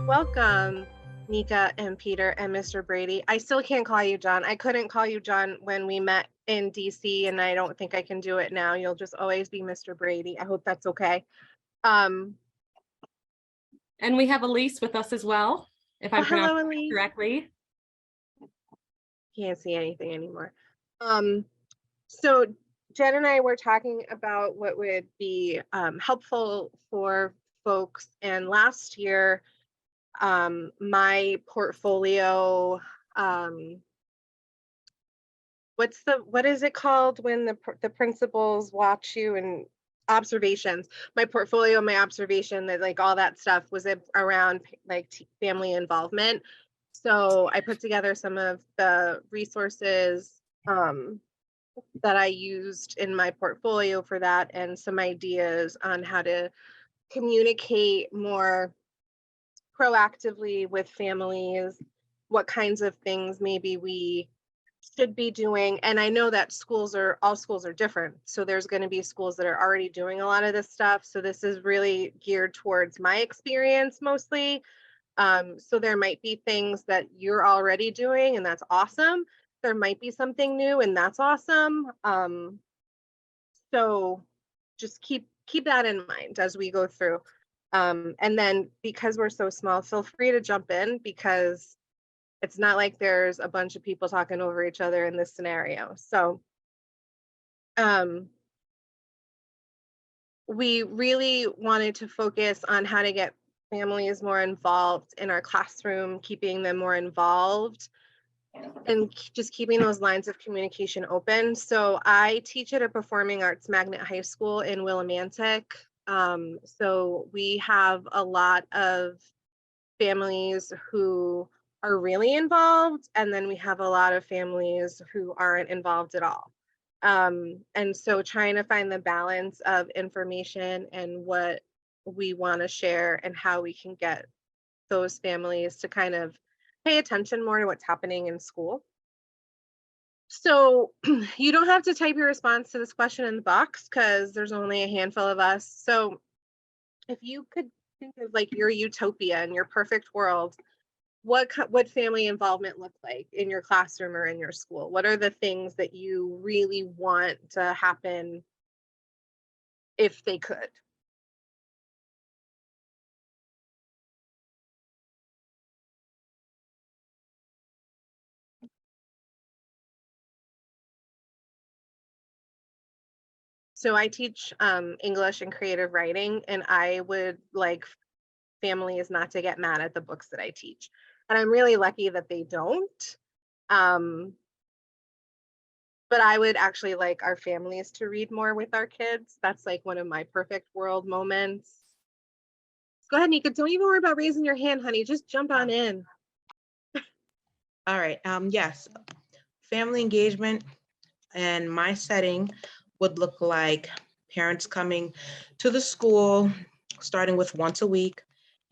Welcome, Nika and Peter and Mr. Brady. I still can't call you John. I couldn't call you John when we met in DC, and I don't think I can do it now. You'll just always be Mr. Brady. I hope that's okay. And we have Elise with us as well, if I'm hello, pronouncing Elise. it correctly. Can't see anything anymore. So Jen and I were talking about what would be helpful for folks, and last year, my portfolio, what is it called when the principals watch you, and observations, my portfolio, my observation, that like all that stuff was around like family involvement. So I put together some of the resources that I used in my portfolio for that, and some ideas on how to communicate more proactively with families, what kinds of things maybe we should be doing. And I know that all schools are different. So there's going to be schools that are already doing a lot of this stuff. So this is really geared towards my experience mostly. So there might be things that you're already doing, and that's awesome. There might be something new, and that's awesome. So just keep that in mind as we go through. And then because we're so small, feel free to jump in, because it's not like there's a bunch of people talking over each other in this scenario. So we really wanted to focus on how to get families more involved in our classroom, keeping them more involved, and just keeping those lines of communication open. So I teach at a performing arts magnet high school in Willimantic. So we have a lot of families who are really involved, and then we have a lot of families who aren't involved at all. And so trying to find the balance of information and what we want to share, and how we can get those families to kind of pay attention more to what's happening in school. So you don't have to type your response to this question in the box, because there's only a handful of us. So if you could think of like your utopia and your perfect world, what family involvement look like in your classroom or in your school? What are the things that you really want to happen if they could? So I teach English and creative writing, and I would like families not to get mad at the books that I teach. And I'm really lucky that they don't. But I would actually like our families to read more with our kids. That's like one of my perfect world moments. Go ahead, Nika. Don't even worry about raising your hand, honey. Just jump on in. All right. Yes. Family engagement and my setting would look like parents coming to the school, starting with once a week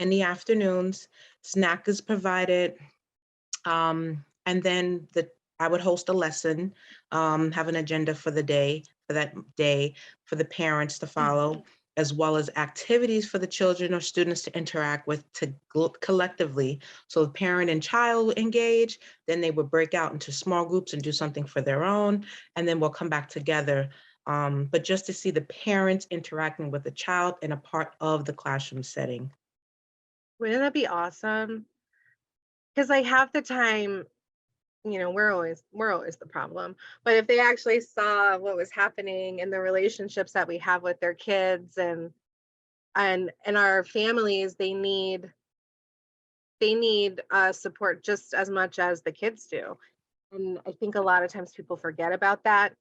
in the afternoons. Snack is provided. And then I would host a lesson, have an agenda for the day, for that day, for the parents to follow, as well as activities for the children or students to interact with collectively. So the parent and child engage, then they would break out into small groups and do something for their own, and then we'll come back together. But just to see the parents interacting with the child in a part of the classroom setting. Wouldn't that be awesome? Because like half the time, you know, we're always the problem. But if they actually saw what was happening in the relationships that we have with their kids and our families, they need support just as much as the kids do. And I think a lot of times people forget about that.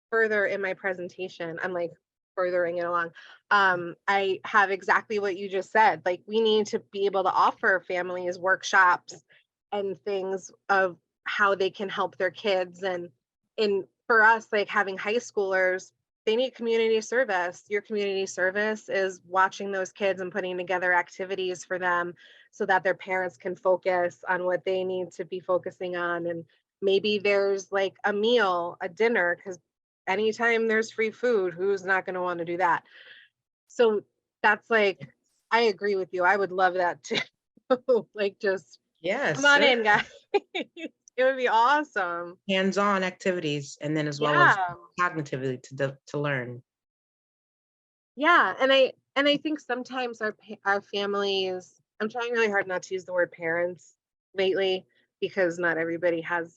Further in my presentation, I'm like furthering it along. I have exactly what you just said. Like, we need to be able to offer families workshops and things of how they can help their kids. And for us, like having high schoolers, they need community service. Your community service is watching those kids and putting together activities for them so that their parents can focus on what they need to be focusing on. And maybe there's like a meal, a dinner, because anytime there's free food, who's not going to want to do that? So that's like, I agree with you. I would love that too. Like, just Yes, come on sure. in, guys. It would be awesome. Hands-on activities, and then as well as Yeah. cognitively to learn. Yeah, and I think sometimes our families, I'm trying really hard not to use the word parents lately because not everybody has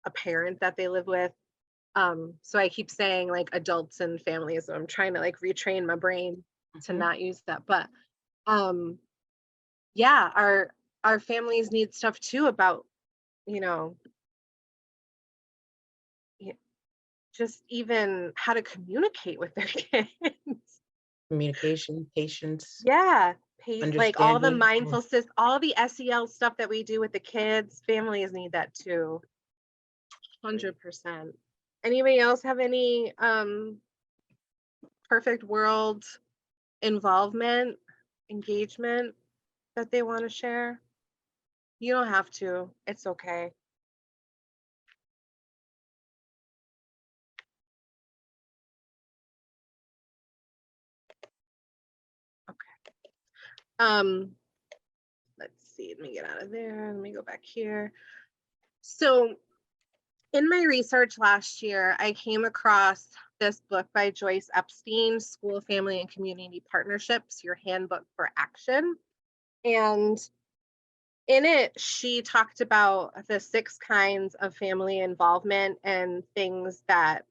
a parent that they live with. So I keep saying like adults and families. So I'm trying to like retrain my brain to Mhm. not use that. But um yeah, our families need stuff too about, you know, y- just even how to communicate with their kids. Communication, patience, Yeah, like all the understanding. all the SEL stuff that we do with the kids, families need that too. 100%. Anybody else have any perfect world involvement, engagement that they want to share? You don't have to. It's okay. Okay. Let's see. Let me get out of there. Let me go back here. So in my research last year, I came across this book by Joyce Epstein, School, Family, and Community Partnerships, Your Handbook for Action. And in it, she talked about the 6 kinds of family involvement and things that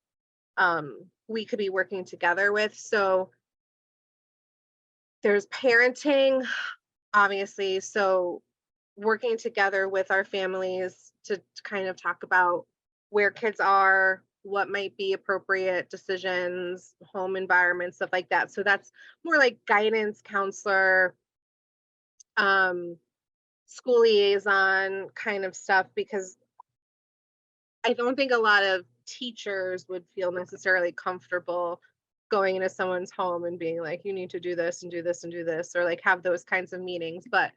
we could be working together with. So there's parenting, obviously. So working together with our families to kind of talk about where kids are, what might be appropriate decisions, home environment, stuff like that. So that's more like guidance counselor, um, school liaison kind of stuff, because I don't think a lot of teachers would feel necessarily comfortable going into someone's home and being like, you need to do this and do this and do this, or like have those kinds of meetings. But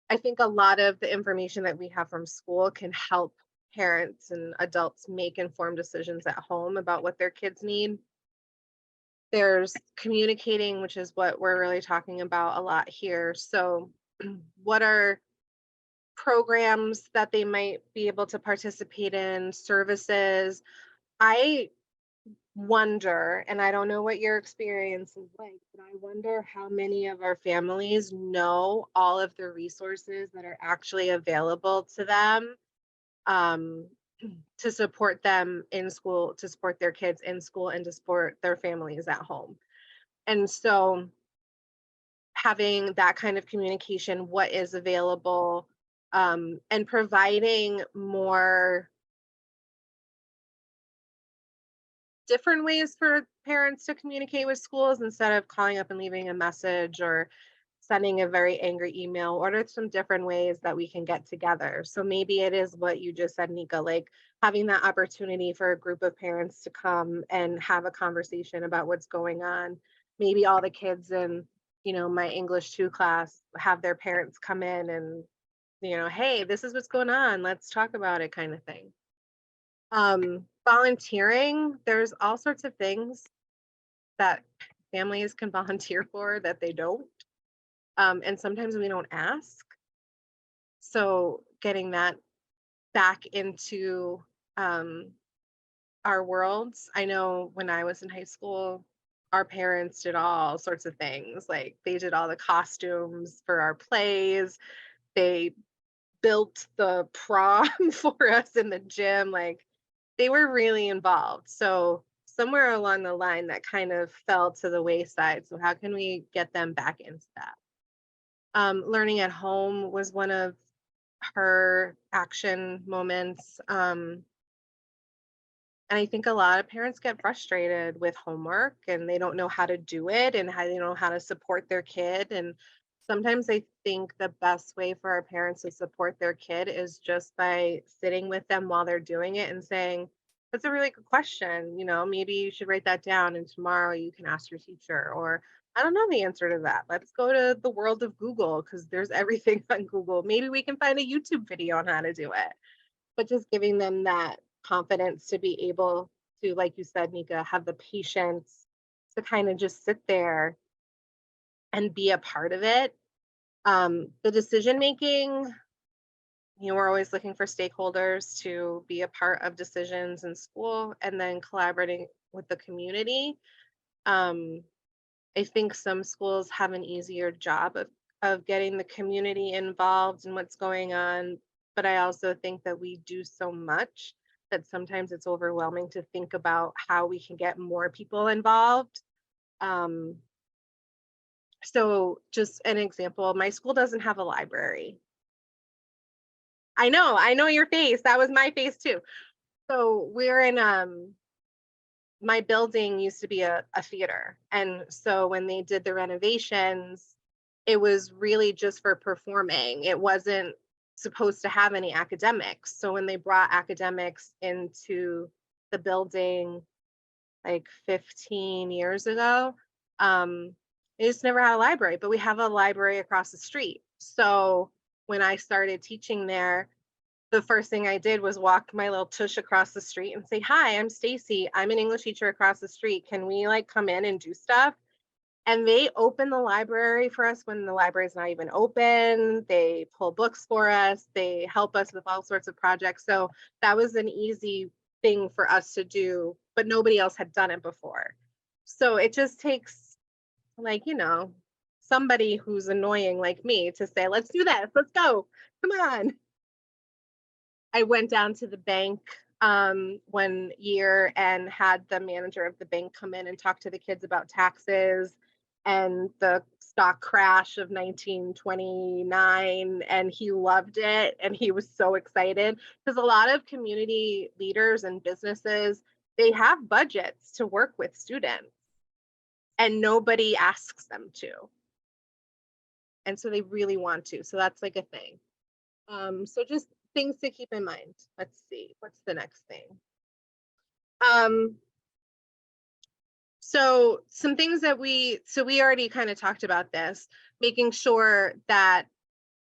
I think a lot of the information that we have from school can help parents and adults make informed decisions at home about what their kids need. There's communicating, which is what we're really talking about a lot here. So, what are programs that they might be able to participate in, services? I wonder, and I don't know what your experience is like, but I wonder how many of our families know all of the resources that are actually available to them, um, to support them in school, to support their kids in school, and to support their families at home. And so having that kind of communication, what is available, and providing more different ways for parents to communicate with schools instead of calling up and leaving a message or sending a very angry email. What are some different ways that we can get together? So maybe it is what you just said, Nika, like having that opportunity for a group of parents to come and have a conversation about what's going on. Maybe all the kids in, my English 2 class have their parents come in and, hey, this is what's going on. Let's talk about it, kind of thing. Volunteering, there's all sorts of things that families can volunteer for that they don't. And sometimes we don't ask. So getting that back into our worlds. I know when I was in high school, our parents did all sorts of things. Like they did all the costumes for our plays. They built the prom for us in the gym. Like they were really involved. So somewhere along the line that kind of fell to the wayside. So how can we get them back into that? Learning at home was one of her action moments. And I think a lot of parents get frustrated with homework and they don't know how to do it and how they know how to support their kid. And sometimes I think the best way for our parents to support their kid is just by sitting with them while they're doing it and saying, that's a really good question. Maybe you should write that down and tomorrow you can ask your teacher. Or I don't know the answer to that. Let's go to the world of Google because there's everything on Google. Maybe we can find a YouTube video on how to do it. But just giving them that confidence to be able to, like you said, Nika, have the patience to kind of just sit there and be a part of it. The decision making, we're always looking for stakeholders to be a part of decisions in school, and then collaborating with the community. I think some schools have an easier job of getting the community involved in what's going on, but I also think that we do so much that sometimes it's overwhelming to think about how we can get more people involved. Um, so just an example, my school doesn't have a library. I know your face. That was my face too. So we're in my building used to be a theater. And so when they did the renovations, it was really just for performing. It wasn't supposed to have any academics. So when they brought academics into the building like 15 years ago, they just never had a library, but we have a library across the street. So when I started teaching there, the first thing I did was walk my little tush across the street and say, "Hi, I'm Stacy. I'm an English teacher across the street. Can we like come in and do stuff?" And they open the library for us when the library is not even open. They pull books for us. They help us with all sorts of projects. So that was an easy thing for us to do, but nobody else had done it before. So it just takes like, somebody who's annoying like me to say, "Let's do this. Let's go. Come on." I went down to the bank one year and had the manager of the bank come in and talk to the kids about taxes and the stock crash of 1929, and he loved it and he was so excited because a lot of community leaders and businesses, they have budgets to work with students and nobody asks them to, and so they really want to, so that's like a thing. So just things to keep in mind. Let's see, what's the next thing? So some things that we already kind of talked about this, making sure that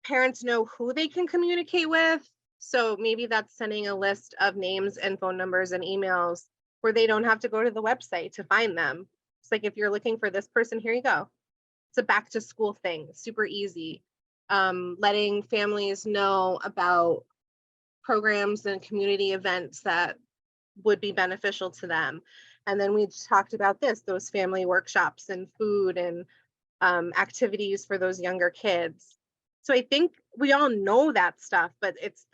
parents know who they can communicate with. So maybe that's sending a list of names and phone numbers and emails where they don't have to go to the website to find them. It's like, if you're looking for this person, here you go. It's a back to school thing, super easy. Letting families know about programs and community events that would be beneficial to them. And then we talked about those family workshops and food and activities for those younger kids. So I think we all know that stuff, but it's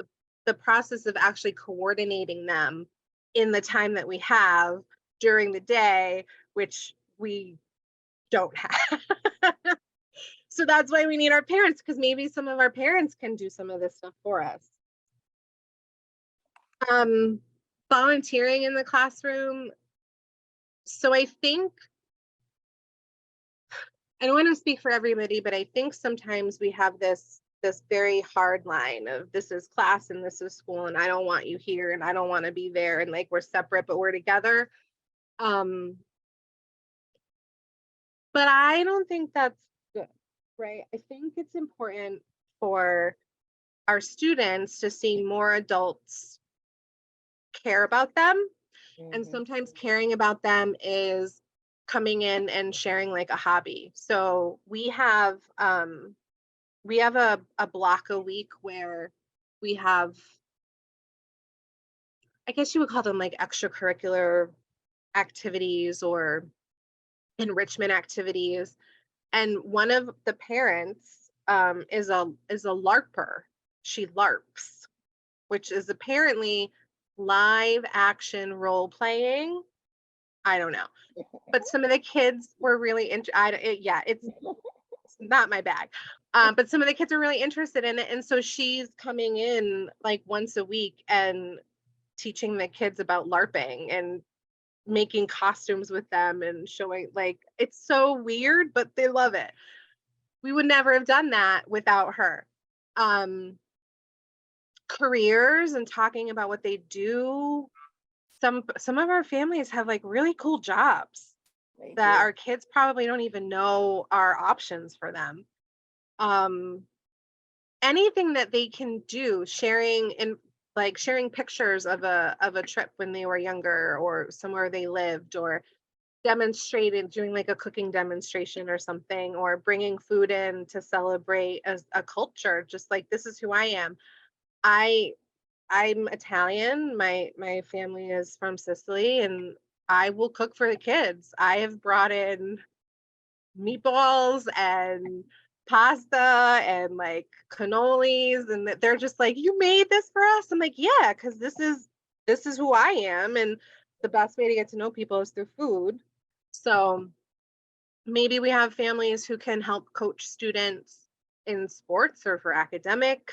the process of actually coordinating them in the time that we have during the day, which we don't have. So that's why we need our parents, because maybe some of our parents can do some of this stuff for us. Volunteering in the classroom. So I think, I don't want to speak for everybody, but I think sometimes we have this very hard line of, this is class and this is school, and I don't want you here and I don't want to be there, and like we're separate but we're together. But I don't think that's good, right? I think it's important for our students to see more adults care about them. And sometimes caring about them is coming in and sharing like a hobby. So we have a block a week where we have, I guess you would call them like extracurricular activities or enrichment activities. And one of the parents is a LARPer. She LARPs, which is apparently live action role playing. I don't know, but some of the kids were really it's not my bag. But some of the kids are really interested in it, and so she's coming in like once a week and teaching the kids about LARPing and making costumes with them and showing, like, it's so weird, but they love it. We would never have done that without her. Careers and talking about what they do. Some of our families have like really cool jobs that our kids probably don't even know are options for them. Anything that they can do, sharing pictures of a trip when they were younger or somewhere they lived, or demonstrating, doing like a cooking demonstration or something, or bringing food in to celebrate as a culture, just like this is who I am. I'm Italian. My family is from Sicily, and I will cook for the kids. I have brought in meatballs and pasta and like cannolis, and they're just like, "You made this for us?" I'm like, "Yeah, because this is who I am, and the best way to get to know people is through food." So maybe we have families who can help coach students in sports or for academic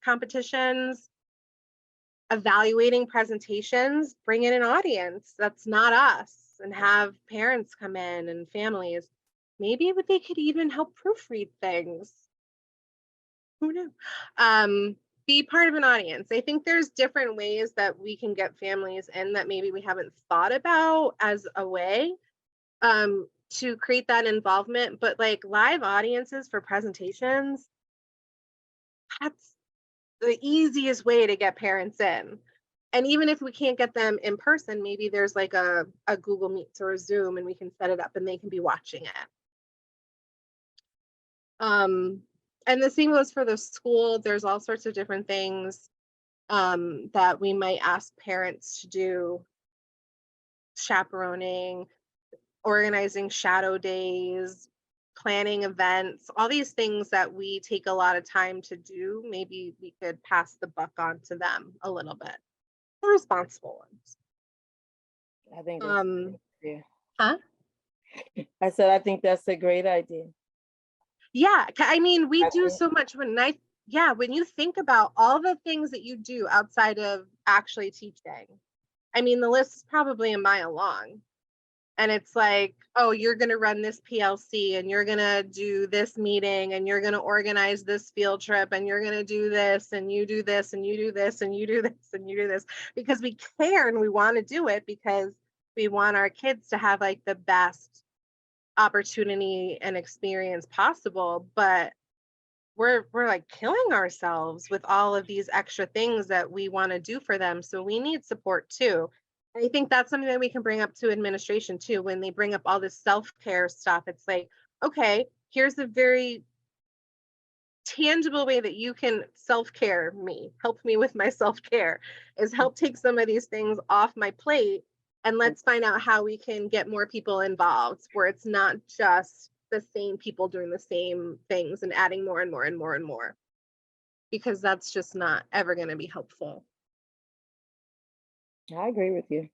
competitions, evaluating presentations, bring in an audience that's not us, and have parents come in and families. Maybe they could even help proofread things. Who knew? Be part of an audience. I think there's different ways that we can get families in that maybe we haven't thought about as a way to create that involvement. But like live audiences for presentations, that's the easiest way to get parents in. And even if we can't get them in person, maybe there's like a Google Meets or a Zoom, and we can set it up and they can be watching it. And the same goes for the school. There's all sorts of different things that we might ask parents to do: chaperoning, organizing shadow days, planning events, all these things that we take a lot of time to do. Maybe we could pass the buck on to them a little bit. The responsible ones. I think that's a Um, great idea. huh? I said, I think that's a great idea. Yeah, I mean, we I do think- so much when you think about all the things that you do outside of actually teaching. I mean, the list is probably a mile long. And it's like, oh, you're going to run this PLC, and you're going to do this meeting, and you're going to organize this field trip, and you're going to do this, and you do this, and you do this, and you do this, and you do this, because we care and we want to do it because we want our kids to have like the best opportunity and experience possible. But we're like killing ourselves with all of these extra things that we want to do for them. So we need support too. And I think that's something that we can bring up to administration too. When they bring up all this self-care stuff, it's like, okay, here's a very tangible way that you can self-care me, help me with my self-care, is help take some of these things off my plate. And let's find out how we can get more people involved, where it's not just the same people doing the same things and adding more and more and more and more, because that's just not ever going to be helpful. I agree with you.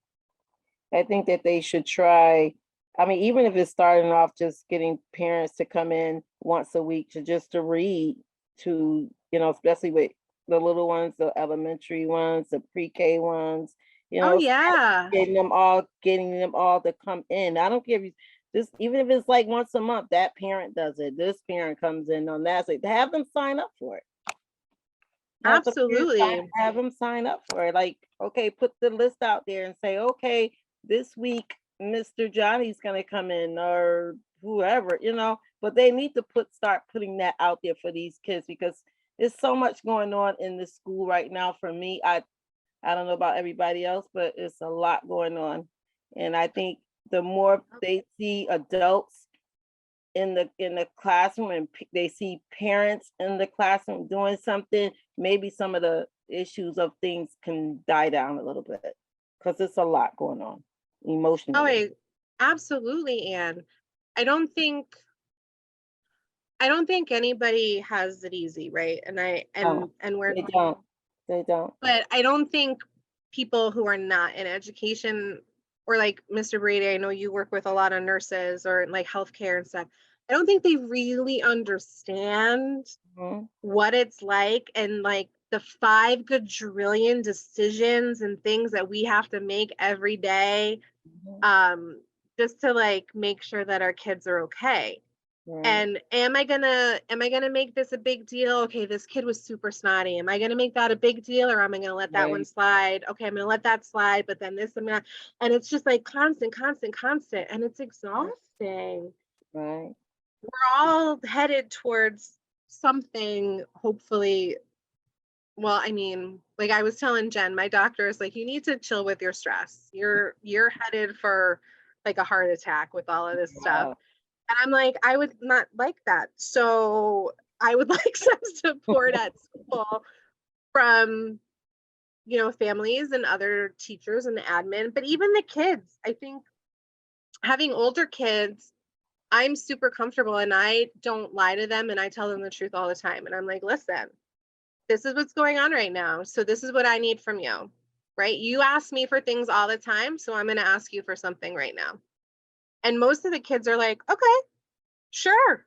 I think that they should try, I mean, even if it's starting off just getting parents to come in once a week to read to, especially with the little ones, the elementary ones, the pre-K ones, Oh yeah. getting them all to come in. I don't care if you just, even if it's like once a month, that parent does it. This parent comes in on that. So have them sign up for it. Absolutely. Have them sign up for it. Like, okay, put the list out there and say, okay, this week, Mr. Johnny's gonna come in, or whoever, but they need to start putting that out there for these kids, because there's so much going on in the school right now. For me, I don't know about everybody else, but it's a lot going on. And I think the more they see adults in the classroom, and they see parents in the classroom doing something, maybe some of the issues of things can die down a little bit, because it's a lot going on emotionally. Oh, absolutely, Anne. I don't think anybody has it easy, right? And we're They don't. But I don't think people who are not in education, or like Mr. Brady, I know you work with a lot of nurses or like healthcare and stuff. I don't think they really understand what it's like, and like the 5 gajillion decisions and things that we have to make every day, just to like make sure that our kids are okay. Right. And am I gonna make this a big deal? Okay, this kid was super snotty. Am I gonna make that a big deal, or am I gonna let that one slide? Okay, I'm gonna let that slide, but then this, and it's just like constant, and it's exhausting. Right. We're all headed towards something, hopefully. Well, I mean, like I was telling Jen, my doctor is like, you need to chill with your stress. You're headed for like a heart attack with all of this stuff. Wow. And I'm like, I would not like that. So I would like some support at school from, you know, families and other teachers and admin, but even the kids. I think having older kids, I'm super comfortable and I don't lie to them and I tell them the truth all the time. And I'm like, listen, this is what's going on right now. So this is what I need from you, right? You ask me for things all the time. So I'm going to ask you for something right now. And most of the kids are like, okay, sure.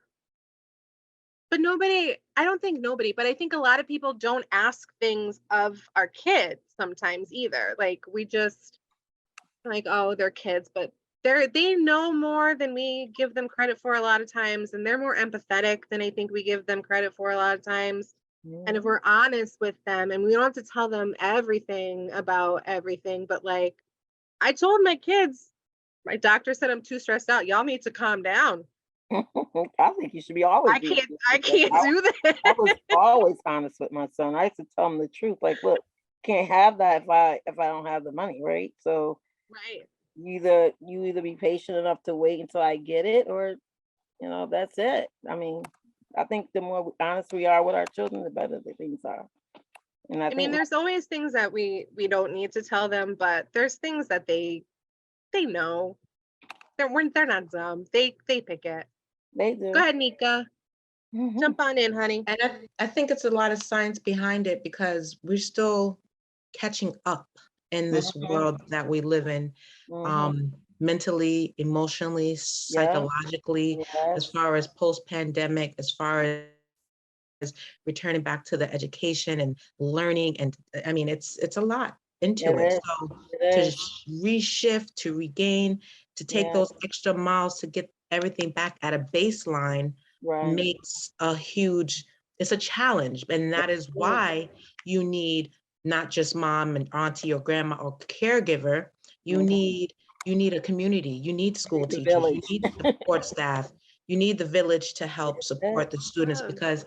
But nobody, I don't think nobody, but I think a lot of people don't ask things of our kids sometimes either. Like we just like, oh, they're kids, but they know more than we give them credit for a lot of times. And they're more empathetic than I think we give them credit for a lot of times. And if we're honest with them, and we don't have to tell them everything about everything, but like I told my kids, my doctor said I'm too stressed out. Y'all need to calm down. I think you should be always. I can't do that. I was always honest with my son. I used to tell him the truth. Like, look, can't have that if I don't have the money, right? So Right. you either be patient enough to wait until I get it, or that's it. I mean, I think the more honest we are with our children, the better the things are. And I mean, there's always things that we don't need to tell them, but there's things that they know. They're not dumb. They pick it. they do. Go ahead, Nika. Mhm. Jump on in, honey. And I think it's a lot of science behind it because we're still catching up in this world that we live in, mentally, emotionally, psychologically, as far as post-pandemic, as far as returning back to the education and learning. And I mean, it's a lot into it. So to reshift, to regain, to take those extra miles to get everything back at a baseline makes it's a challenge. And that is why you need not just mom and auntie or grandma or caregiver, you need a community, you need school teachers, you need support staff, you need the village to help support the students, because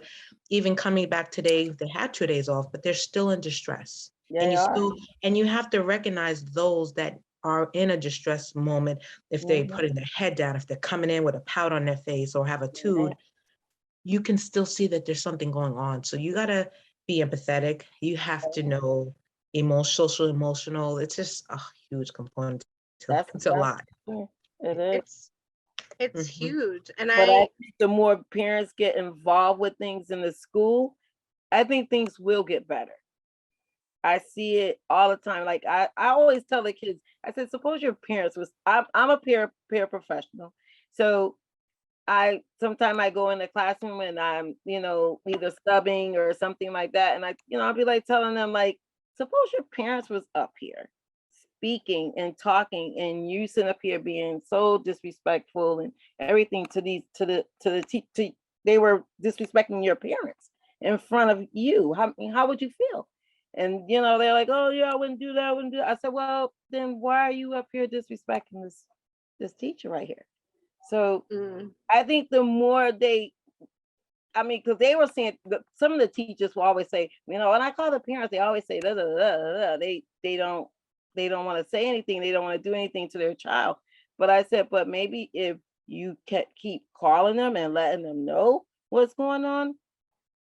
even coming back today, they had 2 days off, but they're still in distress. And you have to recognize those that are in a distress moment, if they're putting their head down, if they're coming in with a pout on their face or have a tude, you can still see that there's something going on. So you gotta be empathetic. You have to know social, emotional. It's just a huge component. It's a lot. It is. It's huge. And but I think the more parents get involved with things in the school, I think things will get better. I see it all the time. Like I always tell the kids, I said, suppose your parents I'm a paraprofessional. So sometimes I go in the classroom and I'm, either subbing or something like that. And I'll be like telling them, like, suppose your parents was up here speaking and talking, and you sitting up here being so disrespectful and everything they were disrespecting your parents in front of you. How would you feel? And they're like, oh yeah, I wouldn't do that. I said, well, then why are you up here disrespecting this teacher right here? So I think the more because they were saying, some of the teachers will always say, when I call the parents, they always say, da, da, da, da, da. They don't want to say anything. They don't want to do anything to their child. But I said, but maybe if you keep calling them and letting them know what's going on,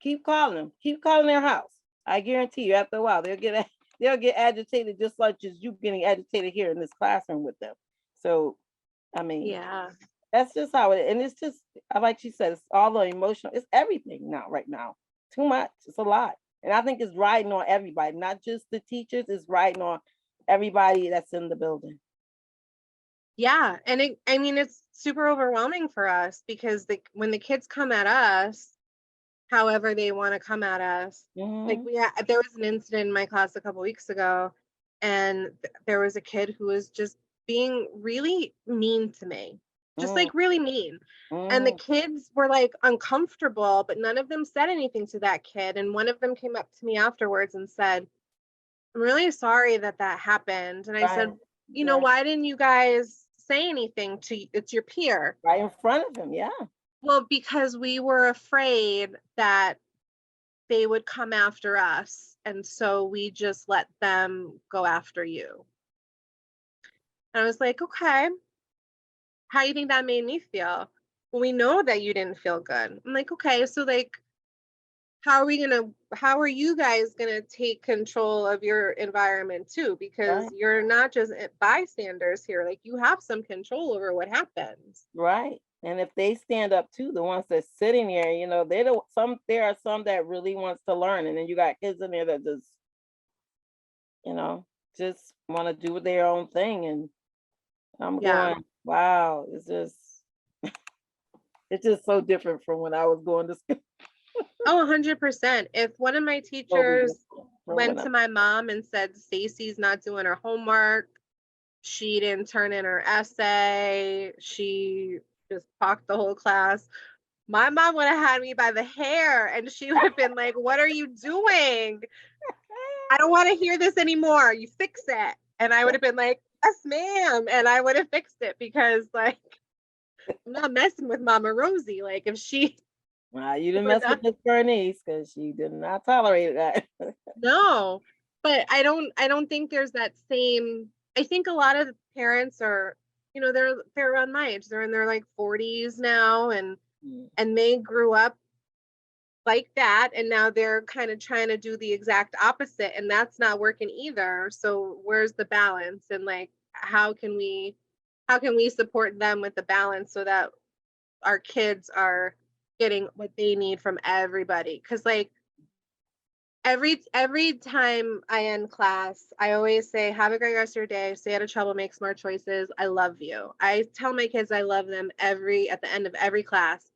keep calling their house. I guarantee you, after a while, they'll get agitated, just like you getting agitated here in this classroom with them. So, I mean, that's just how it is. And it's just, like she said, it's all the emotional, it's everything right now. Too much, it's a lot. And I think it's riding on everybody, not just the teachers, it's riding on everybody that's in the building. Yeah, and it's super overwhelming for us, because when the kids come at us, however they want to come at us, like there was an incident in my class a couple weeks ago, and there was a kid who was just being really mean to me, just like really mean. And the kids were like uncomfortable, but none of them said anything to that kid. And one of them came up to me afterwards and said, I'm really sorry that happened. And I said, why didn't you guys say anything it's your peer? Right in front of him, yeah. Well, because we were afraid that they would come after us. And so we just let them go after you. And I was like, okay. how do you think that made me feel? Well, we know that you didn't feel good. I'm like, okay, so like, how are you guys gonna take control of your environment too? Because Right. you're not just bystanders here. Like, you have some control over what happens. Right. And if they stand up too, the ones that's sitting here, you know, there are some that really wants to learn. And then you got kids in there that just, you know, just want to do their own thing. And I'm Yeah. going, wow, it's just so different from when I was going to school. Oh, 100%. If one of my Totally teachers different from went when to my mom and said, Stacy's not doing her homework, she didn't turn in her essay, she just talked the whole class, my mom would have had me by the hair and she would have been like, what are you doing? I don't want to hear this anymore. You fix it. And I would have been like, yes, ma'am. And I would have fixed it because, like, I'm not messing with Mama Rosie. Like, if she, you didn't We're mess with Miss Bernice because she did not tolerate that. no, but I don't think there's that same, I think a lot of the parents are, you know, they're around my age. They're in their like 40s now and they grew up like that and now they're kind of trying to do the exact opposite and that's not working either. So where's the balance and like how can we support them with the balance so that our kids are getting what they need from everybody? Because like every time I end class, I always say, have a great rest of your day, stay out of trouble, make smart choices, I love you. I tell my kids I love them at the end of every class.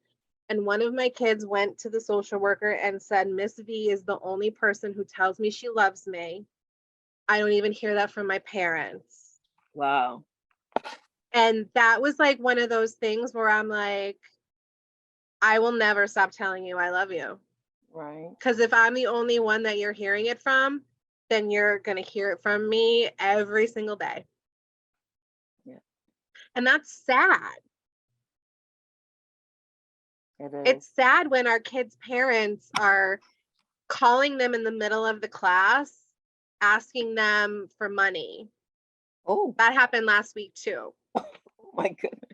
And one of my kids went to the social worker and said, Miss V is the only person who tells me she loves me. I don't even hear that from my parents. Wow. And that was like one of those things where I'm like, I will never stop telling you I love you. Right. Because if I'm the only one that you're hearing it from, then you're going to hear it from me every single day. Yeah. And that's sad. It is. It's sad when our kids' parents are calling them in the middle of the class, asking them for money. Oh, That happened last week too. oh my goodness.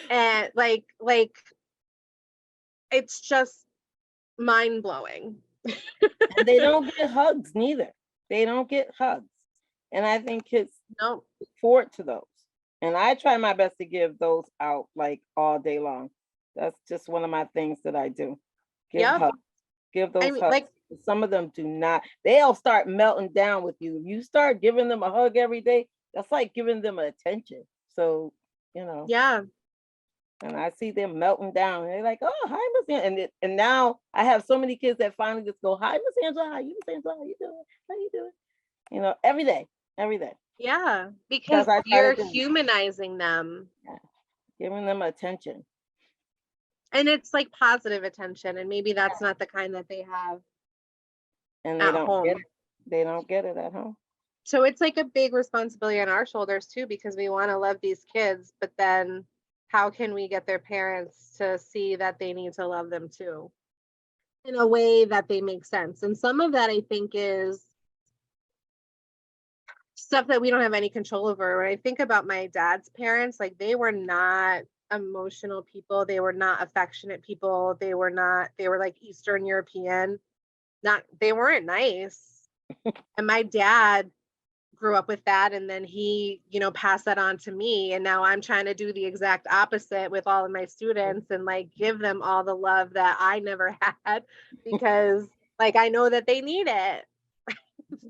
And like it's just mind blowing. And they don't get hugs neither. They don't get hugs. And I think kids No. look forward to those. And I try my best to give those out like all day long. That's just one of my things that I do. Give Yep. hugs. Give those mean, hugs. like- Some of them do not. They'll start melting down with you. You start giving them a hug every day. That's like giving them attention. So, you know. Yeah. And I see them melting down. And they're like, oh, hi, Miss Angela. And now I have so many kids that finally just go, hi, Miss Angela. How you, Miss Angela? How you doing? How you doing? You know, every day. Yeah. Because I try to you're do- humanizing them. Giving them attention. And it's like positive attention. And maybe that's not the kind that they have And they at don't home. get it. They don't get it at home. So it's like a big responsibility on our shoulders too, because we want to love these kids, but then how can we get their parents to see that they need to love them too in a way that they make sense? And some of that I think is stuff that we don't have any control over. When I think about my dad's parents, like they were not emotional people. They were not affectionate people. They were like Eastern European. They weren't nice. And my dad grew up with that and then he, you know, passed that on to me and now I'm trying to do the exact opposite with all of my students and like give them all the love that I never had because like I know that they need it.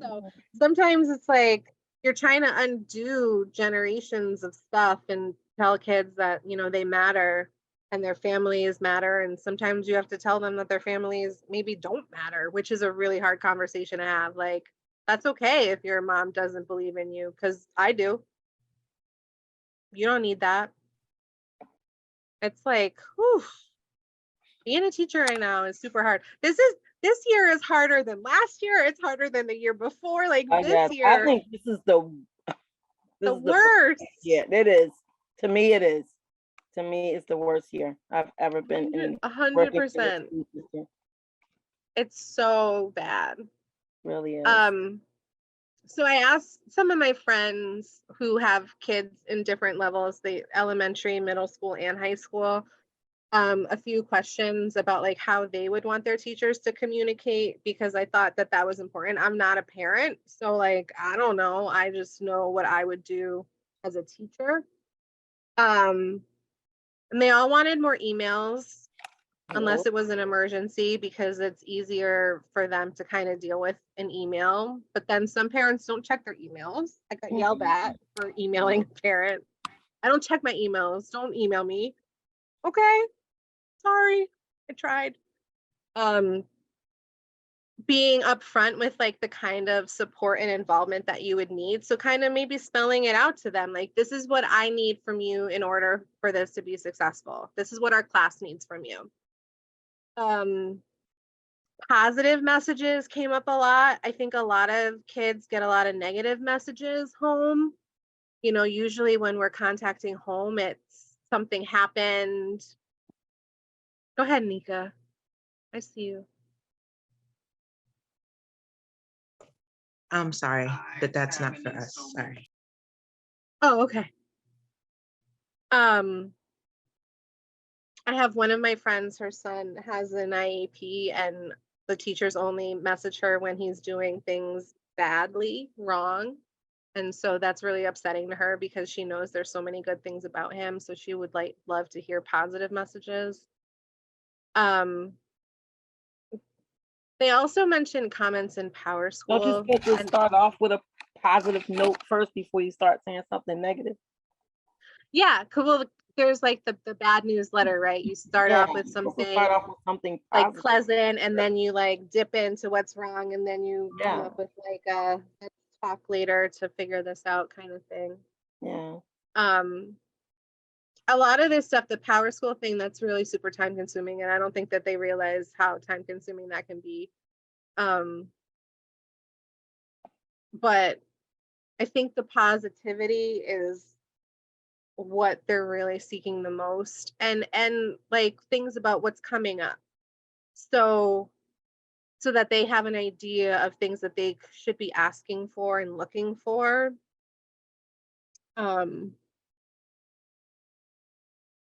So sometimes it's like you're trying to undo generations of stuff and tell kids that, you know, they matter and their families matter, and sometimes you have to tell them that their families maybe don't matter, which is a really hard conversation to have. Like, that's okay if your mom doesn't believe in you, because I do. You don't need that. It's like, whew, being a teacher right now is super hard. This year is harder than last year. It's harder than the year before. Like this year, I think this is the worst. Yeah, it is. To me, it is. To me, it's the worst year I've ever been in. 100%. It's so bad. Really is. So I asked some of my friends who have kids in different levels, the elementary, middle school, and high school, a few questions about like how they would want their teachers to communicate, because I thought that that was important. I'm not a parent, so like I don't know. I just know what I would do as a teacher. And they all wanted more emails, unless it was an emergency, because it's easier for them to kind of deal with an email. But then some parents don't check their emails. I got yelled at for emailing a parent. I don't check my emails. Don't email me. Okay, sorry, I tried. Being upfront with like the kind of support and involvement that you would need. So kind of maybe spelling it out to them, like, this is what I need from you in order for this to be successful. This is what our class needs from you. Positive messages came up a lot. I think a lot of kids get a lot of negative messages home. You know, usually when we're contacting home, it's something happened. Go ahead, Nika. I see you. I'm sorry, but that's not for us. Sorry. Oh, okay. I have one of my friends, her son has an IEP, and the teachers only message her when he's doing things badly wrong. And so that's really upsetting to her, because she knows there's so many good things about him. So she would like love to hear positive messages. They also mentioned comments in Power Don't you School. supposed to start off with a positive note first before you start saying something negative? Yeah, well, there's like the bad news letter, right? You start off with You're supposed to something start off with something like positive. pleasant, and then you like dip into what's wrong, and then you come Yeah. up with like a let's talk later to figure this out kind of thing. Yeah. A lot of this stuff, the Power School thing, that's really super time consuming, and I don't think that they realize how time consuming that can be. But I think the positivity is what they're really seeking the most, and like things about what's coming up, so that they have an idea of things that they should be asking for and looking for.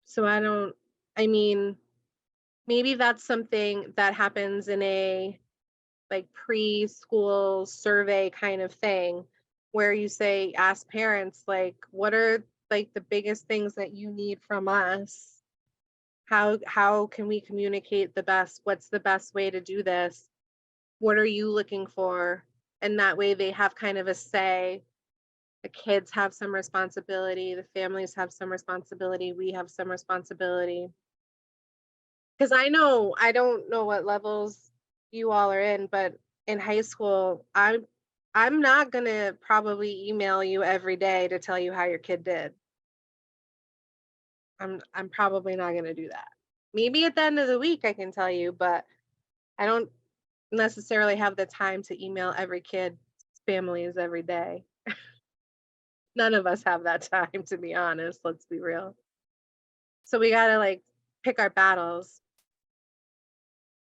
So I mean, maybe that's something that happens in a like preschool survey kind of thing, where you say, ask parents, like, what are like the biggest things that you need from us? How can we communicate the best? What's the best way to do this? What are you looking for? And that way they have kind of a say. The kids have some responsibility, the families have some responsibility, we have some responsibility. Because I don't know what levels you all are in, but in high school, I'm not gonna probably email you every day to tell you how your kid did. I'm probably not gonna do that. Maybe at the end of the week I can tell you, but I don't necessarily have the time to email every kid's families every day. None of us have that time, to be honest, let's be real. So we gotta like pick our battles.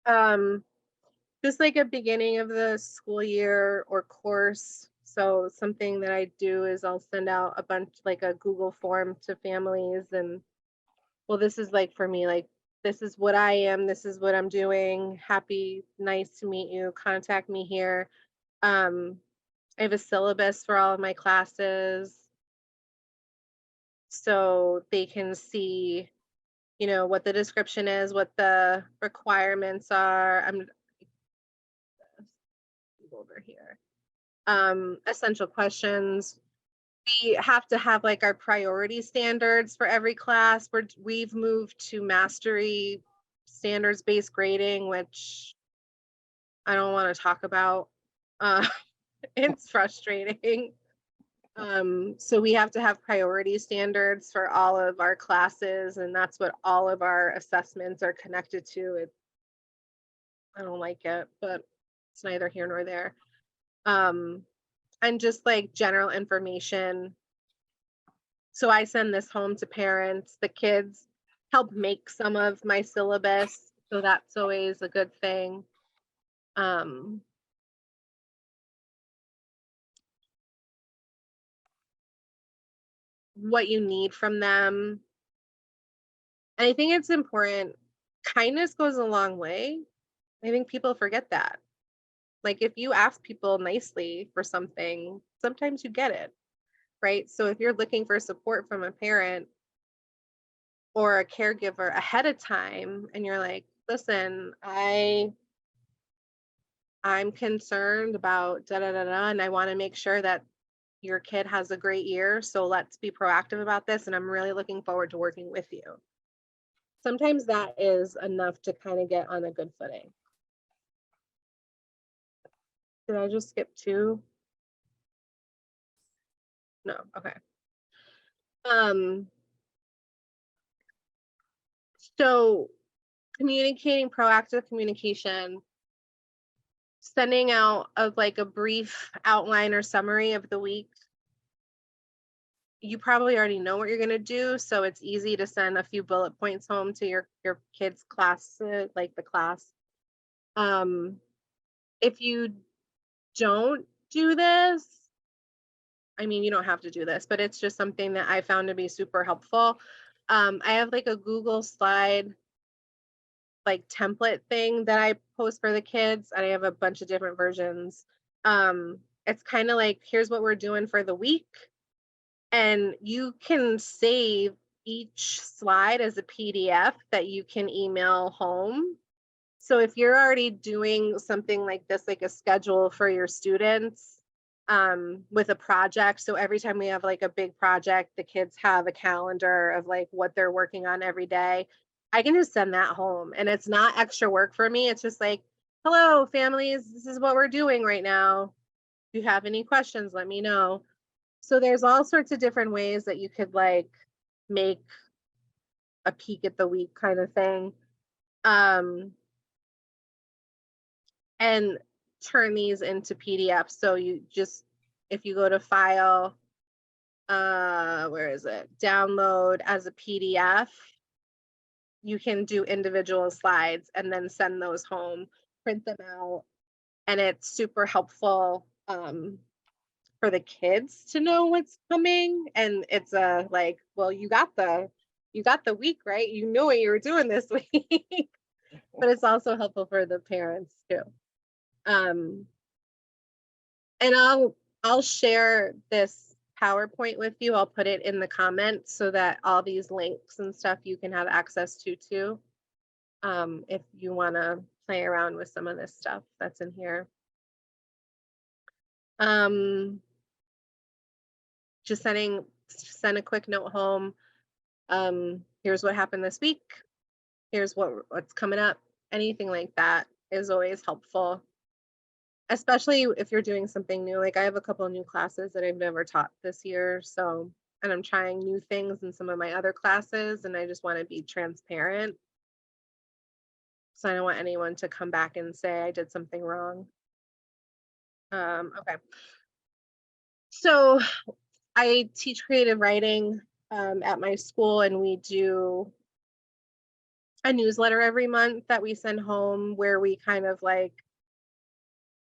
Just like a beginning of the school year or course. So something that I do is I'll send out a bunch, like a Google form to families, and well, this is like for me, like, this is what I am, this is what I'm doing. Happy, nice to meet you. Contact me here. I have a syllabus for all of my classes, so they can see, you know, what the description is, what the requirements are. I'm over here. Essential questions. We have to have like our priority standards for every class. We've moved to mastery standards-based grading, which I don't want to talk about. It's frustrating. So we have to have priority standards for all of our classes, and that's what all of our assessments are connected to. I don't like it, but it's neither here nor there. And just like general information. So I send this home to parents. The kids help make some of my syllabus, so that's always a good thing. what you need from them. And I think it's important. Kindness goes a long way. I think people forget that. Like if you ask people nicely for something, sometimes you get it, right? So if you're looking for support from a parent or a caregiver ahead of time and you're like, listen, I'm concerned about da da da da, and I want to make sure that your kid has a great year. So let's be proactive about this. And I'm really looking forward to working with you. Sometimes that is enough to kind of get on a good footing. Did I just skip 2? No, okay. So communicating, proactive communication, sending out of like a brief outline or summary of the week. You probably already know what you're going to do, so it's easy to send a few bullet points home to your kids' class, like the class. If you don't do this, I mean, you don't have to do this, but it's just something that I found to be super helpful. I have like a Google slide like template thing that I post for the kids, and I have a bunch of different versions. It's kind of like, here's what we're doing for the week. And you can save each slide as a PDF that you can email home. So if you're already doing something like this, like a schedule for your students with a project, so every time we have like a big project, the kids have a calendar of like what they're working on every day. I can just send that home, and it's not extra work for me. It's just like, hello families, this is what we're doing right now. If you have any questions, let me know. So there's all sorts of different ways that you could like make a peek at the week kind of thing. And turn these into PDFs. So you just, if you go to file, where is it? Download as a PDF, you can do individual slides and then send those home, print them out. And it's super helpful for the kids to know what's coming. And it's a like, well, you got the week, right? You know what you were doing this week. But it's also helpful for the parents too. And I'll share this PowerPoint with you. I'll put it in the comments so that all these links and stuff you can have access to too. If you want to play around with some of this stuff that's in here. Just send a quick note home. Here's what happened this week. Here's what's coming up. Anything like that is always helpful, especially if you're doing something new. Like I have a couple of new classes that I've never taught this year. So, and I'm trying new things in some of my other classes, and I just want to be transparent. So I don't want anyone to come back and say I did something wrong. Okay. So I teach creative writing at my school, and we do a newsletter every month that we send home where we kind of like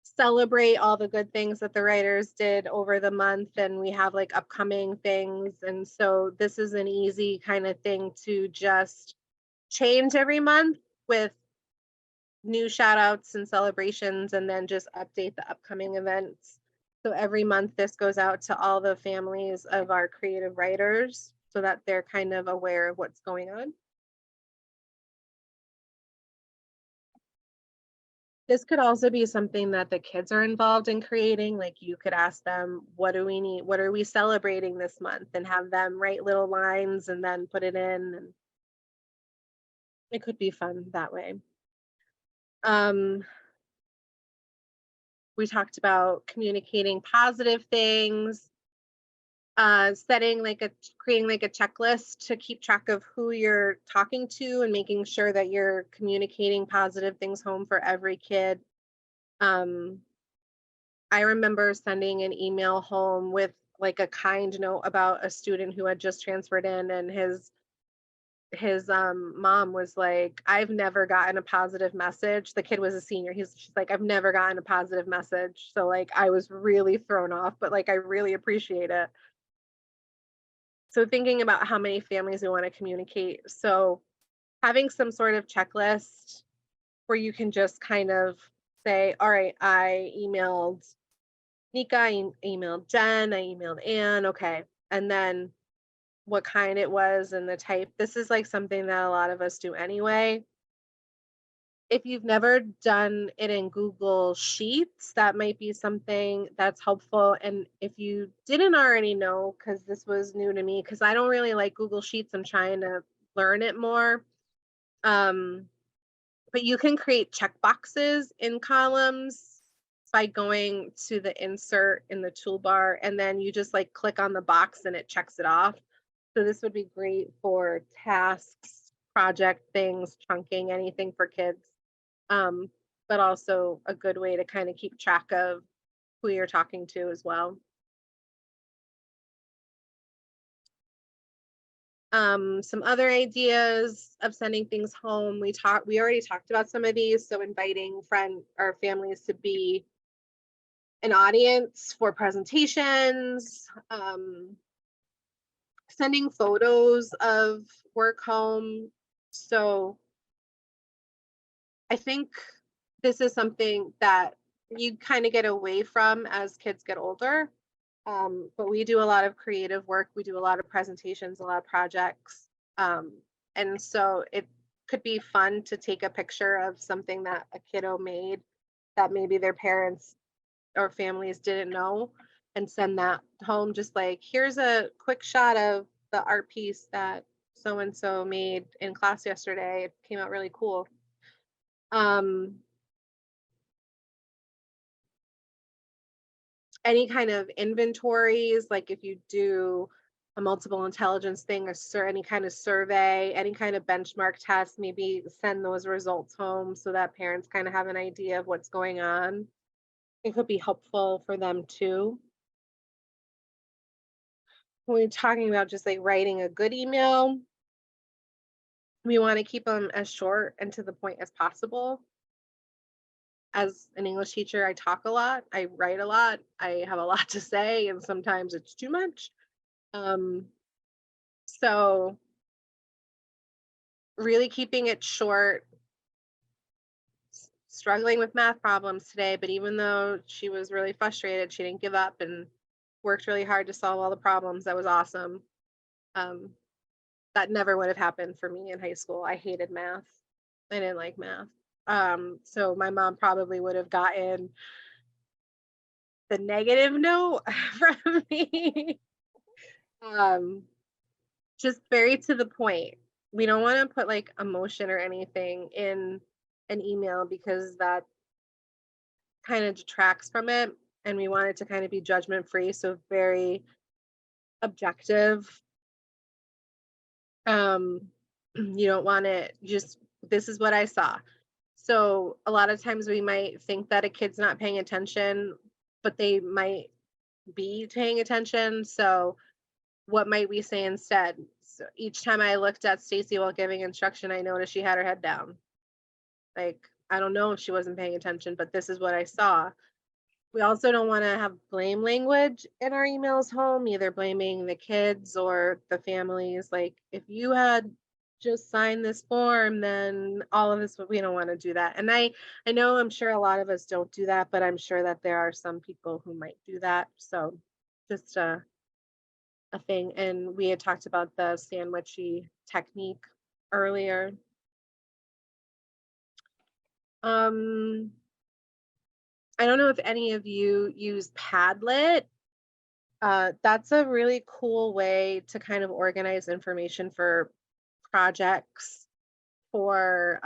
celebrate all the good things that the writers did over the month, and we have like upcoming things. And so this is an easy kind of thing to just change every month with new shout outs and celebrations, and then just update the upcoming events. So every month this goes out to all the families of our creative writers so that they're kind of aware of what's going on. This could also be something that the kids are involved in creating. Like you could ask them, what do we need? What are we celebrating this month? And have them write little lines and then put it in. And it could be fun that way. We talked about communicating positive things, creating like a checklist to keep track of who you're talking to and making sure that you're communicating positive things home for every kid. I remember sending an email home with like a kind note about a student who had just transferred in, and his mom was like, I've never gotten a positive message. The kid was a senior. She's like, I've never gotten a positive message. So like I was really thrown off, but like I really appreciate it. So thinking about how many families we want to communicate. So having some sort of checklist where you can just kind of say, all right, I emailed Nika, I emailed Jen, I emailed Anne, okay. And then what kind it was and the type. This is like something that a lot of us do anyway. If you've never done it in Google Sheets, that might be something that's helpful. And if you didn't already know, because this was new to me, because I don't really like Google Sheets, I'm trying to learn it more. But you can create checkboxes in columns by going to the insert in the toolbar, and then you just like click on the box and it checks it off. So this would be great for tasks, project things, chunking, anything for kids. But also a good way to kind of keep track of who you're talking to as well. Some other ideas of sending things home. We already talked about some of these. So inviting friends or families to be an audience for presentations, sending photos of work home. So I think this is something that you kind of get away from as kids get older. But we do a lot of creative work. We do a lot of presentations, a lot of projects. And so it could be fun to take a picture of something that a kiddo made that maybe their parents or families didn't know and send that home. Just like, here's a quick shot of the art piece that so-and-so made in class yesterday. It came out really cool. Any kind of inventories, like if you do a multiple intelligence thing or any kind of survey, any kind of benchmark test, maybe send those results home so that parents kind of have an idea of what's going on. It could be helpful for them too. When we're talking about just like writing a good email, we want to keep them as short and to the point as possible. As an English teacher, I talk a lot, I write a lot, I have a lot to say, and sometimes it's too much. So really keeping it short. Struggling with math problems today, but even though she was really frustrated, she didn't give up and worked really hard to solve all the problems. That was awesome. That never would have happened for me in high school. I hated math. I didn't like math. So my mom probably would have gotten the negative note from me. Just very to the point. We don't want to put like emotion or anything in an email because that kind of detracts from it, and we want it to kind of be judgment free, so very objective. You don't want it just, this is what I saw. So a lot of times we might think that a kid's not paying attention, but they might be paying attention. So what might we say instead? So each time I looked at Stacy while giving instruction, I noticed she had her head down. Like, I don't know if she wasn't paying attention, but this is what I saw. We also don't want to have blame language in our emails home, either blaming the kids or the families. Like, if you had just signed this form, then all of this, we don't want to do that. And I know, I'm sure a lot of us don't do that, but I'm sure that there are some people who might do that. So just a thing. And we had talked about the sandwichy technique earlier. I don't know if any of you use Padlet. That's a really cool way to kind of organize information for projects, for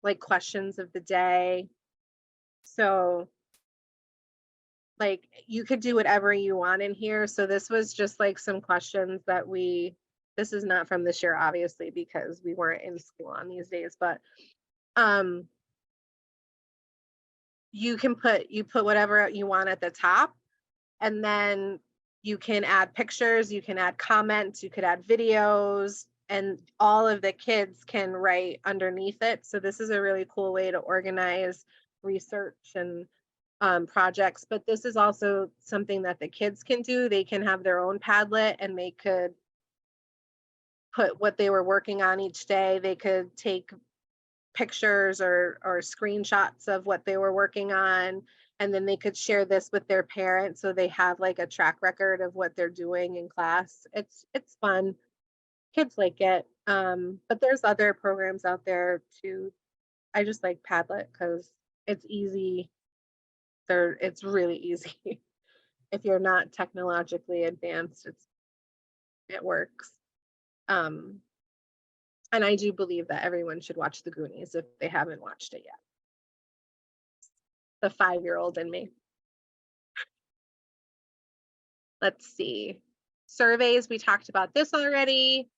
like questions of the day. So like you could do whatever you want in here. So this was just like some questions that this is not from this year, obviously, because we weren't in school on these days, but you put whatever you want at the top, and then you can add pictures, you can add comments, you could add videos, and all of the kids can write underneath it. So this is a really cool way to organize research and projects, but this is also something that the kids can do. They can have their own Padlet and they could put what they were working on each day. They could take pictures or screenshots of what they were working on, and then they could share this with their parents so they have like a track record of what they're doing in class. It's fun. Kids like it. But there's other programs out there too. I just like Padlet because it's easy. It's really easy. If you're not technologically advanced, it works. And I do believe that everyone should watch The Goonies if they haven't watched it yet. The 5-year-old in me. Let's see. Surveys, we talked about this already.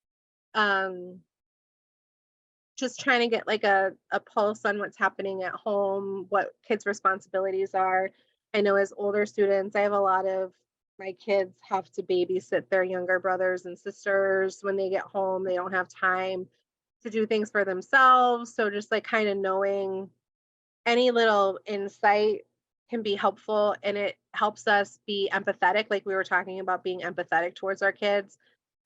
Just trying to get like a pulse on what's happening at home, what kids' responsibilities are. I know as older students, I have a lot of my kids have to babysit their younger brothers and sisters. When they get home, they don't have time to do things for themselves. So just like kind of knowing any little insight can be helpful, and it helps us be empathetic. Like we were talking about being empathetic towards our kids.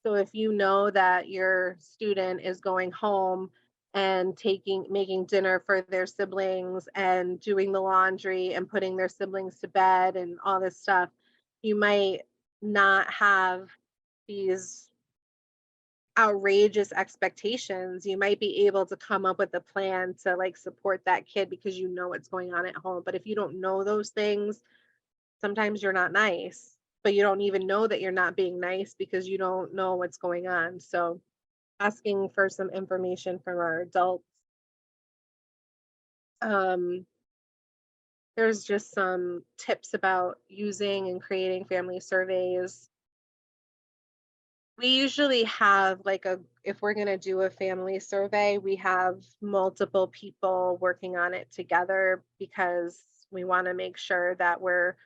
So if you know that your student is going home and making dinner for their siblings and doing the laundry and putting their siblings to bed and all this stuff, you might not have these outrageous expectations. You might be able to come up with a plan to like support that kid because you know what's going on at home. But if you don't know those things, sometimes you're not nice, but you don't even know that you're not being nice because you don't know what's going on. So asking for some information from our adults. There's just some tips about using and creating family surveys. We usually have like if we're going to do a family survey, we have multiple people working on it together because we want to make sure that we're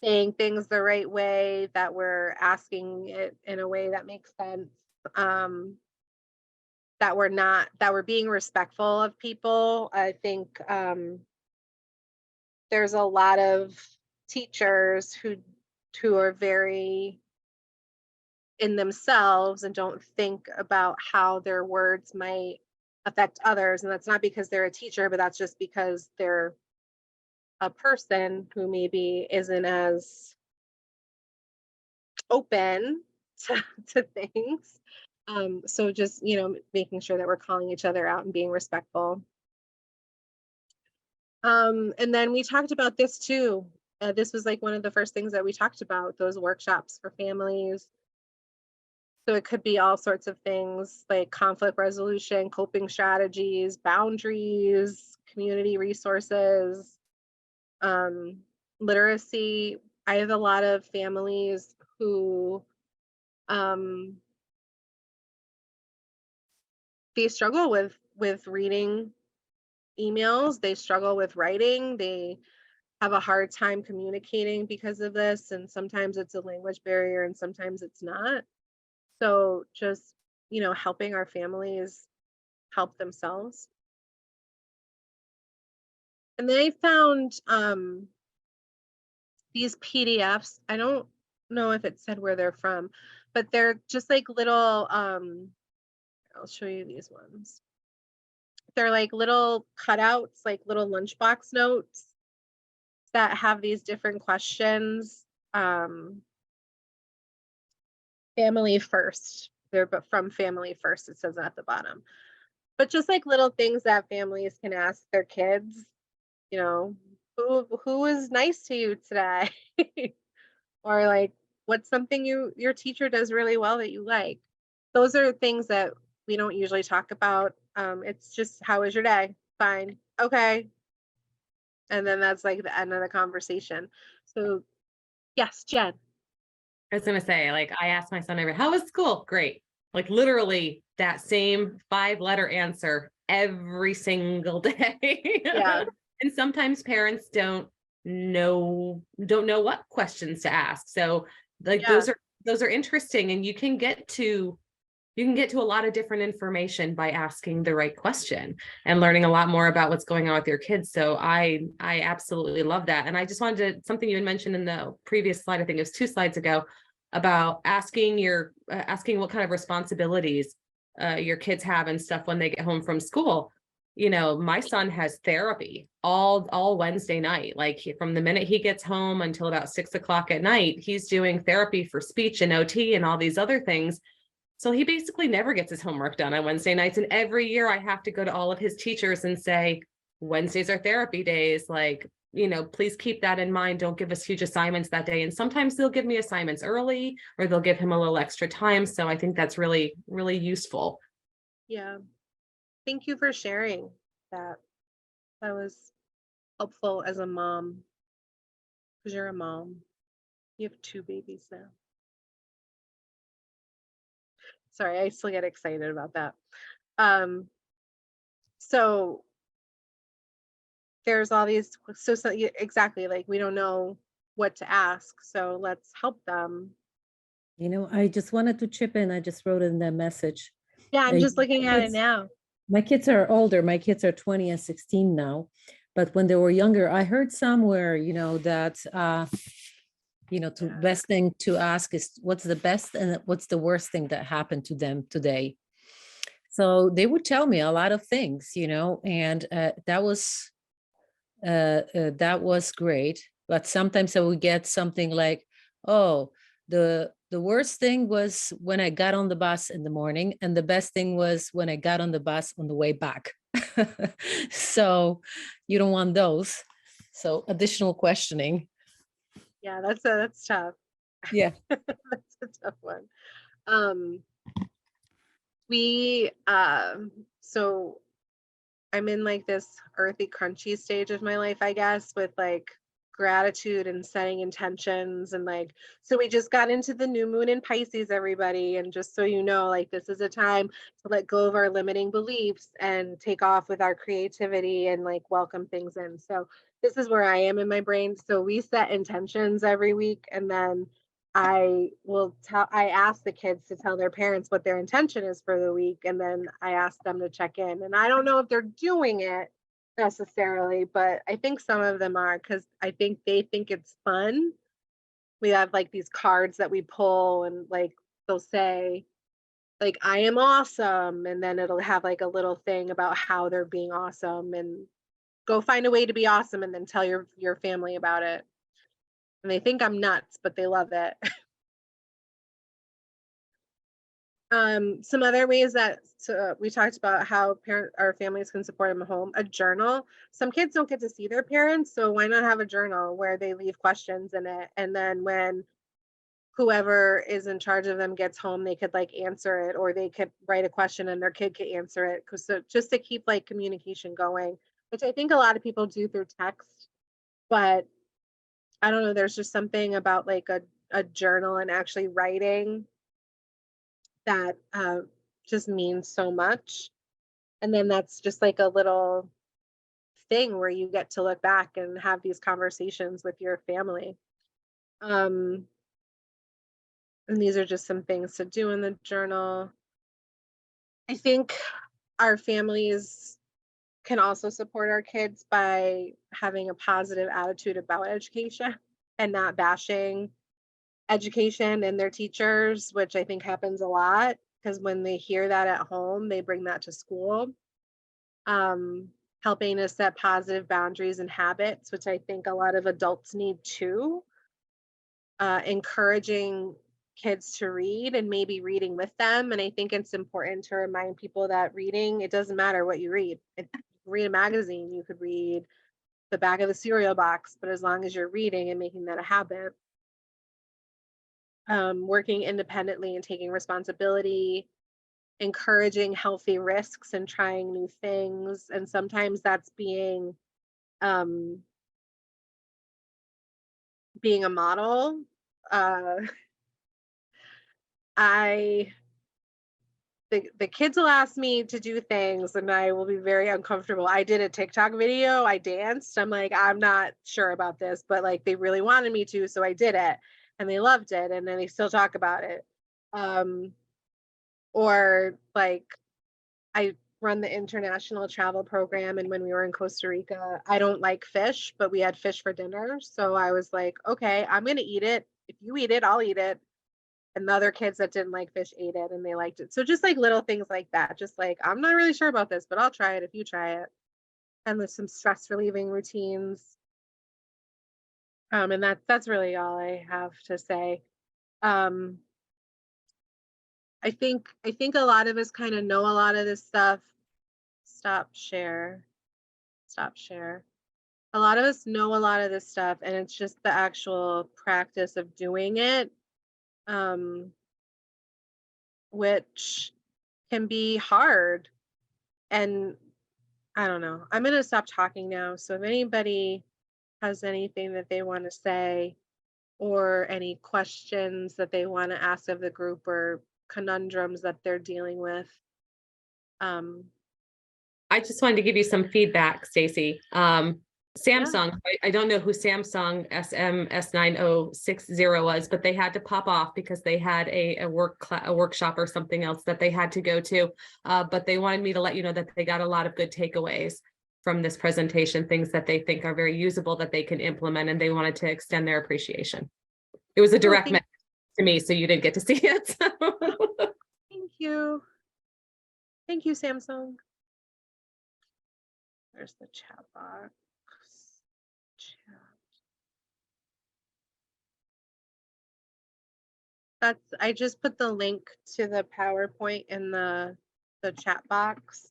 saying things the right way, that we're asking it in a way that makes sense, that we're being respectful of people. I think there's a lot of teachers who are very in themselves and don't think about how their words might affect others. And that's not because they're a teacher, but that's just because they're a person who maybe isn't as open to things. So just, making sure that we're calling each other out and being respectful. And then we talked about this too. This was like one of the first things that we talked about, those workshops for families. So it could be all sorts of things like conflict resolution, coping strategies, boundaries, community resources, literacy. I have a lot of families who they struggle with reading emails. They struggle with writing. They have a hard time communicating because of this. And sometimes it's a language barrier and sometimes it's not. So just, helping our families help themselves. And then I found these PDFs. I don't know if it said where they're from, but they're just like little, I'll show you these ones. They're like little cutouts, like little lunchbox notes that have these different questions. Family first. They're but from Family First, it says at the bottom. But just like little things that families can ask their kids, who was nice to you today? Or like, what's something your teacher does really well that you like? Those are things that we don't usually talk about. It's just, how was your day? Fine. Okay. And then that's like the end of the conversation. So yes, Jen. I was gonna say, like, I asked my son how was school? Great. Like literally that same 5-letter answer every single day. Yeah. And sometimes parents don't know what questions to ask. So like those are interesting, and you can get to you can get to a lot of different information by asking the right question and learning a lot more about what's going on with your kids. So I absolutely love that. And I just wanted to, something you had mentioned in the previous slide, I think it was 2 slides ago, about asking what kind of responsibilities your kids have and stuff when they get home from school. You know, my son has therapy all Wednesday night. Like from the minute he gets home until about 6 o'clock at night, he's doing therapy for speech and OT and all these other things. So he basically never gets his homework done on Wednesday nights. And every year I have to go to all of his teachers and say, Wednesdays are therapy days. Like, you know, please keep that in mind. Don't give us huge assignments that day. And sometimes they'll give me assignments early, or they'll give him a little extra time. So I think that's really, really useful. Yeah. Thank you for sharing that. That was helpful as a mom, because you're a mom. You have 2 babies now. Sorry, I still get excited about that. So there's all these, exactly, like we don't know what to ask, so let's help them. You know, I just wanted to chip in. I just wrote in the message. Yeah, I'm just looking at it Kids- now. My kids are older. My kids are 20 and 16 now. But when they were younger, I heard somewhere, you know, that, the best thing to ask is what's the best and what's the worst thing that happened to them today. So they would tell me a lot of things, you know, and that was great. But sometimes I would get something like, oh, the worst thing was when I got on the bus in the morning, and the best thing was when I got on the bus on the way back. So you don't want those. So additional questioning. Yeah, that's tough. Yeah. That's a tough one. So I'm in like this earthy, crunchy stage of my life, I guess, with like gratitude and setting intentions. And like, so we just got into the new moon in Pisces, everybody. And just so you know, like, this is a time to let go of our limiting beliefs and take off with our creativity and like welcome things in. So this is where I am in my brain. So we set intentions every week, and then I ask the kids to tell their parents what their intention is for the week, and then I ask them to check in. And I don't know if they're doing it necessarily, but I think some of them are, because I think they think it's fun. We have like these cards that we pull, and like they'll say like, I am awesome, and then it'll have like a little thing about how they're being awesome, and go find a way to be awesome, and then tell your family about it. And they think I'm nuts, but they love it. Some other ways that we talked about how our families can support them at home. A journal. Some kids don't get to see their parents, so why not have a journal where they leave questions in it, and then when whoever is in charge of them gets home, they could like answer it, or they could write a question and their kid could answer it. So just to keep like communication going, which I think a lot of people do through text, but I don't know, there's just something about like a journal and actually writing that just means so much. And then that's just like a little thing where you get to look back and have these conversations with your family. And these are just some things to do in the journal. I think our families can also support our kids by having a positive attitude about education and not bashing education and their teachers, which I think happens a lot, because when they hear that at home, they bring that to school. Helping to set positive boundaries and habits, which I think a lot of adults need too. Encouraging kids to read and maybe reading with them. And I think it's important to remind people that reading, it doesn't matter what you read. If you read a magazine, you could read the back of the cereal box, but as long as you're reading and making that a habit. Working independently and taking responsibility, encouraging healthy risks and trying new things. And sometimes that's being a model. The kids will ask me to do things and I will be very uncomfortable. I did a TikTok video, I danced. I'm like, I'm not sure about this, but like they really wanted me to, so I did it and they loved it, and then they still talk about it. Or like I run the international travel program, and when we were in Costa Rica, I don't like fish, but we had fish for dinner. So I was like, okay, I'm gonna eat it. If you eat it, I'll eat it. And the other kids that didn't like fish ate it and they liked it. So just like little things like that. Just like, I'm not really sure about this, but I'll try it if you try it. And there's some stress relieving routines. And that's really all I have to say. I think a lot of us kind of know a lot of this stuff. Stop share. A lot of us know a lot of this stuff, and it's just the actual practice of doing it, which can be hard. And I don't know. I'm gonna stop talking now. So if anybody has anything that they want to say, or any questions that they want to ask of the group, or conundrums that they're dealing with. I just wanted to give you some feedback, Stacy. Samsung, I don't know who Samsung SMS9060 was, but they had to pop off because they had a workshop or something else that they had to go to. But they wanted me to let you know that they got a lot of good takeaways from this presentation, things that they think are very usable that they can implement, and they wanted to extend their appreciation. It was a direct message to me, so you didn't get to see it. Thank you. Thank you, Samsung. There's the chat box. I just put the link to the PowerPoint in the chat box,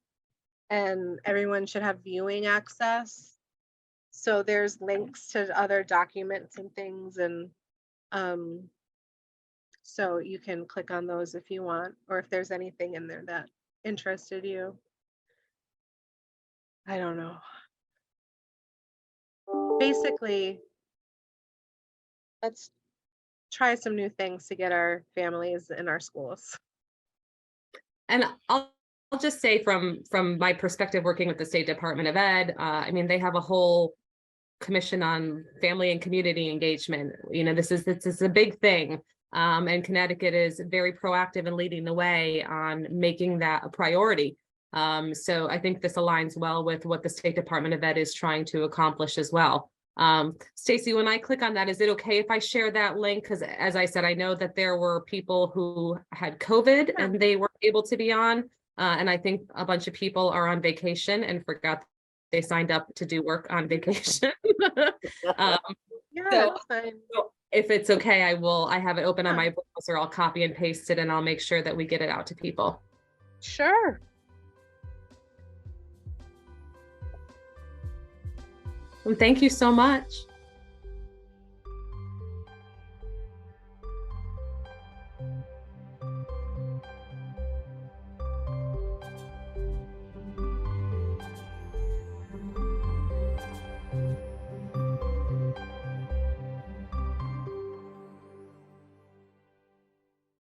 and everyone should have viewing access. So there's links to other documents and things, and so you can click on those if you want, or if there's anything in there that interested you. I don't know. Basically, let's try some new things to get our families in our schools. And I'll just say from my perspective, working with the State Department of Ed, I mean, they have a whole commission on family and community engagement. You know, this is a big thing. And Connecticut is very proactive in leading the way on making that a priority. So I think this aligns well with what the State Department of Ed is trying to accomplish as well. Stacy, when I click on that, is it okay if I share that link? Because as I said, I know that there were people who had COVID and they weren't able to be on. And I think a bunch of people are on vacation and forgot they signed up to do work on vacation. Yeah, so, that's fine. So if it's okay, I have it open on my browser. I'll copy and paste it, and I'll make sure that we get it out to people. Sure. Well, thank you so much.